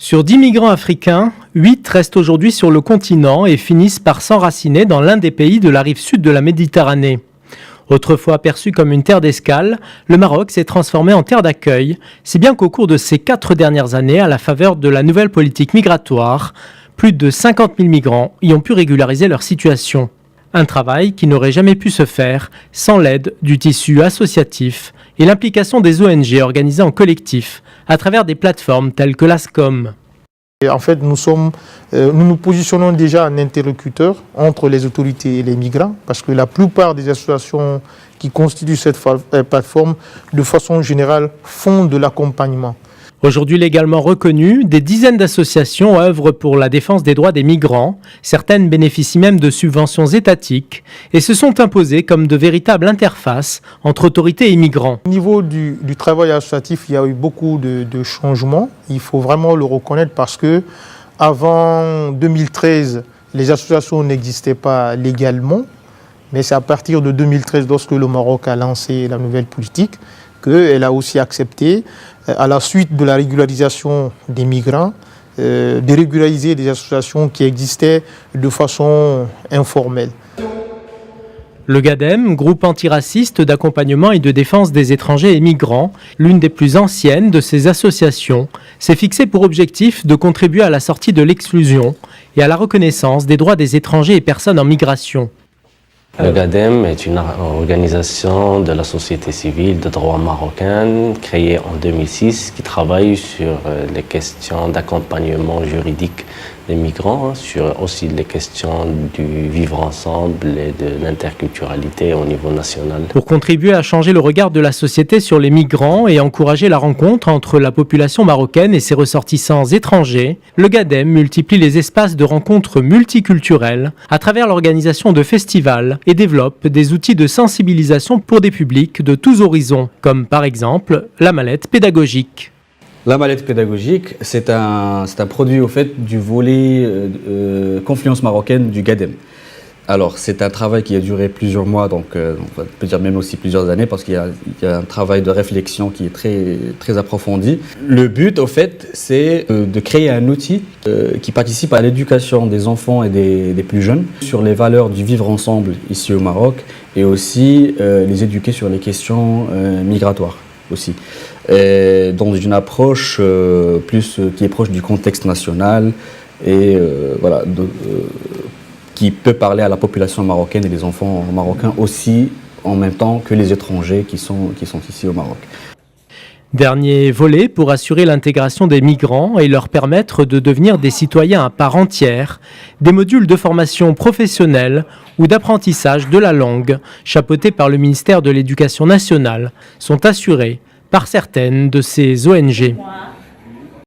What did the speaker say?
Sur 10 migrants africains, 8 restent aujourd'hui sur le continent et finissent par s'enraciner dans l'un des pays de la rive sud de la Méditerranée. Autrefois perçu comme une terre d'escale, le Maroc s'est transformé en terre d'accueil, si bien qu'au cours de ces 4 dernières années, à la faveur de la nouvelle politique migratoire, plus de 50 000 migrants y ont pu régulariser leur situation. Un travail qui n'aurait jamais pu se faire sans l'aide du tissu associatif et l'implication des ONG organisées en collectif à travers des plateformes telles que l'ASCOM. En fait, nous nous positionnons déjà en interlocuteur entre les autorités et les migrants, parce que la plupart des associations qui constituent cette plateforme, de façon générale, font de l'accompagnement. Aujourd'hui légalement reconnues, des dizaines d'associations œuvrent pour la défense des droits des migrants. Certaines bénéficient même de subventions étatiques et se sont imposées comme de véritables interfaces entre autorités et migrants. Au niveau du travail associatif, il y a eu beaucoup de changements. Il faut vraiment le reconnaître parce que avant 2013, les associations n'existaient pas légalement. Mais c'est à partir de 2013, lorsque le Maroc a lancé la nouvelle politique, qu'elle a aussi accepté, à la suite de la régularisation des migrants, de régulariser des associations qui existaient de façon informelle. Le GADEM, groupe antiraciste d'accompagnement et de défense des étrangers et migrants, l'une des plus anciennes de ces associations, s'est fixé pour objectif de contribuer à la sortie de l'exclusion et à la reconnaissance des droits des étrangers et personnes en migration. Le GADEM est une organisation de la société civile de droit marocain créée en 2006 qui travaille sur les questions d'accompagnement juridique des migrants, sur aussi les questions du vivre ensemble et de l'interculturalité au niveau national. Pour contribuer à changer le regard de la société sur les migrants et encourager la rencontre entre la population marocaine et ses ressortissants étrangers, le GADEM multiplie les espaces de rencontres multiculturelles à travers l'organisation de festivals et développe des outils de sensibilisation pour des publics de tous horizons, comme par exemple la mallette pédagogique. La mallette pédagogique, c'est un produit au fait du volet Confluence marocaine du GADEM. Alors c'est un travail qui a duré plusieurs mois, donc on peut dire même aussi plusieurs années, parce qu'il y a un travail de réflexion qui est très approfondi. Le but au fait, c'est de créer un outil qui participe à l'éducation des enfants et des plus jeunes sur les valeurs du vivre ensemble ici au Maroc, et aussi les éduquer sur les questions migratoires aussi. Dans une approche qui est proche du contexte national et voilà, qui peut parler à la population marocaine et les enfants marocains aussi en même temps que les étrangers qui sont ici au Maroc. Dernier volet pour assurer l'intégration des migrants et leur permettre de devenir des citoyens à part entière, des modules de formation professionnelle ou d'apprentissage de la langue, chapeautés par le ministère de l'Éducation nationale, sont assurés par certaines de ces ONG.